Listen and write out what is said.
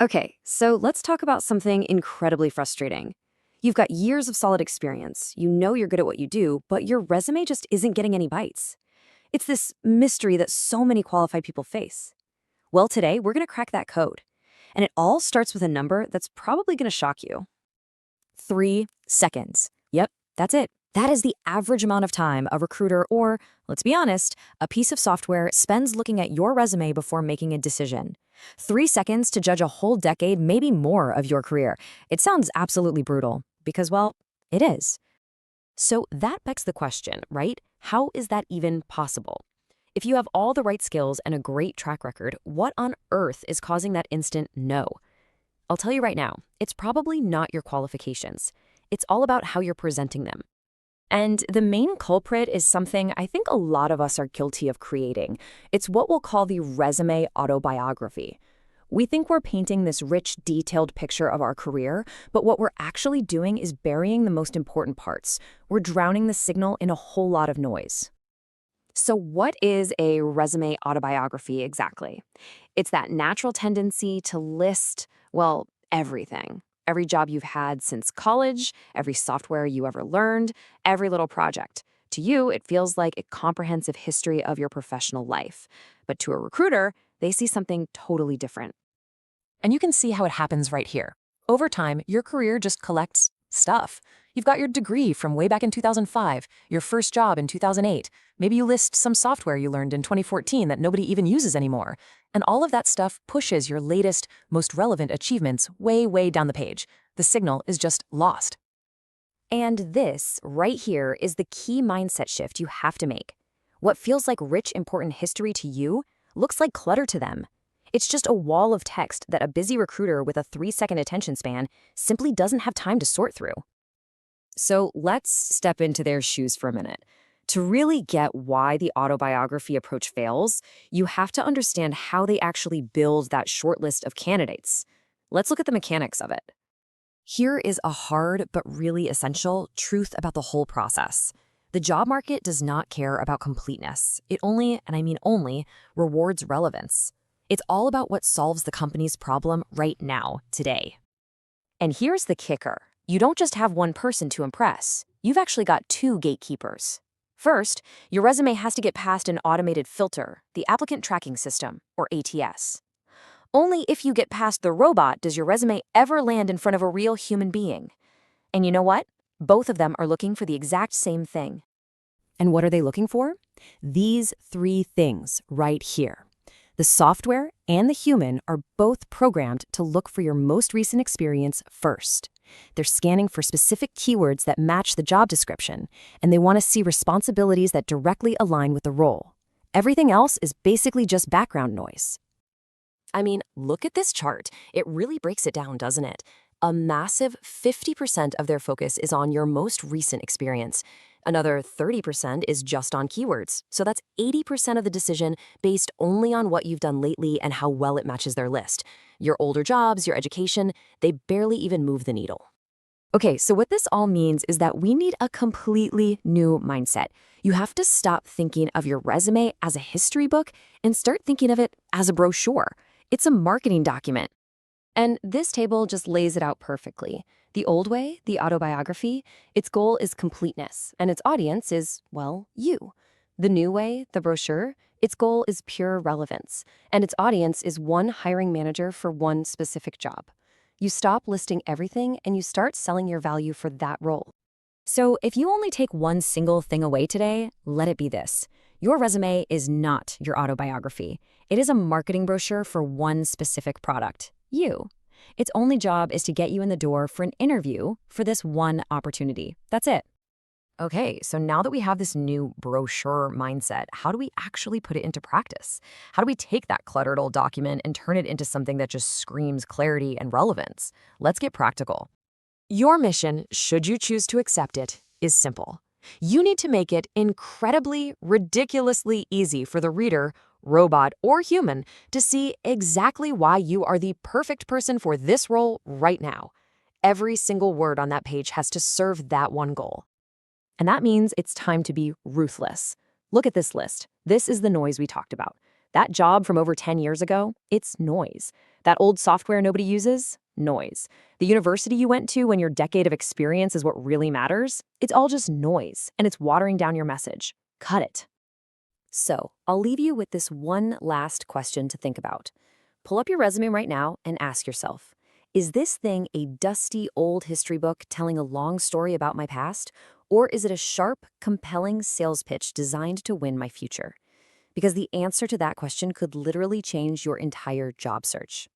Okay, so let's talk about something incredibly frustrating. You've got years of solid experience, you know you're good at what you do, but your resume just isn't getting any bites. It's this mystery that so many qualified people face. Well, today we're going to crack that code. And it all starts with a number that's probably going to shock you. 3 seconds. Yep, that's it. That is the average amount of time a recruiter or, let's be honest, a piece of software spends looking at your resume before making a decision. 3 seconds to judge a whole decade, maybe more, of your career. It sounds absolutely brutal because, well, it is. So that begs the question, right? How is that even possible? If you have all the right skills and a great track record, what on earth is causing that instant no? I'll tell you right now, it's probably not your qualifications. It's all about how you're presenting them. And the main culprit is something I think a lot of us are guilty of creating. It's what we'll call the resume autobiography. We think we're painting this rich, detailed picture of our career, but what we're actually doing is burying the most important parts. We're drowning the signal in a whole lot of noise. So what is a resume autobiography exactly? It's that natural tendency to list, well, everything. Every job you've had since college, every software you ever learned, every little project. To you, it feels like a comprehensive history of your professional life. But to a recruiter, they see something totally different. And you can see how it happens right here. Over time, your career just collects stuff. You've got your degree from way back in 2005, your first job in 2008. Maybe you list some software you learned in 2014 that nobody even uses anymore. And all of that stuff pushes your latest, most relevant achievements way, way down the page. The signal is just lost. And this, right here, is the key mindset shift you have to make. What feels like rich, important history to you looks like clutter to them. It's just a wall of text that a busy recruiter with a 3-second attention span simply doesn't have time to sort through. So let's step into their shoes for a minute. To really get why the autobiography approach fails, you have to understand how they actually build that short list of candidates. Let's look at the mechanics of it. Here is a hard but really essential truth about the whole process. The job market does not care about completeness. It only, and I mean only, rewards relevance. It's all about what solves the company's problem right now, today. And here's the kicker. You don't just have one person to impress. You've actually got two gatekeepers. First, your resume has to get past an automated filter, the applicant tracking system, or ATS. Only if you get past the robot does your resume ever land in front of a real human being. And you know what? Both of them are looking for the exact same thing. And what are they looking for? These three things right here. The software and the human are both programmed to look for your most recent experience first. They're scanning for specific keywords that match the job description, and they want to see responsibilities that directly align with the role. Everything else is basically just background noise. I mean, look at this chart. It really breaks it down, doesn't it? A massive 50% of their focus is on your most recent experience. Another 30% is just on keywords. So that's 80% of the decision based only on what you've done lately and how well it matches their list. Your older jobs, your education, they barely even move the needle. Okay, so what this all means is that we need a completely new mindset. You have to stop thinking of your resume as a history book and start thinking of it as a brochure. It's a marketing document. And this table just lays it out perfectly. The old way, the autobiography, its goal is completeness, and its audience is, well, you. The new way, the brochure, its goal is pure relevance, and its audience is one hiring manager for one specific job. You stop listing everything and you start selling your value for that role. So if you only take one single thing away today, let it be this. Your resume is not your autobiography. It is a marketing brochure for one specific product, you. Its only job is to get you in the door for an interview for this one opportunity. That's it. Okay, so now that we have this new brochure mindset, how do we actually put it into practice? How do we take that cluttered old document and turn it into something that just screams clarity and relevance? Let's get practical. Your mission, should you choose to accept it, is simple. You need to make it incredibly, ridiculously easy for the reader, robot or human, to see exactly why you are the perfect person for this role right now. Every single word on that page has to serve that one goal. And that means it's time to be ruthless. Look at this list. This is the noise we talked about. That job from over 10 years ago, it's noise. That old software nobody uses? Noise. The university you went to when your decade of experience is what really matters? It's all just noise, and it's watering down your message. Cut it. So, I'll leave you with this one last question to think about. Pull up your resume right now and ask yourself, is this thing a dusty old history book telling a long story about my past? Or is it a sharp, compelling sales pitch designed to win my future? Because the answer to that question could literally change your entire job search.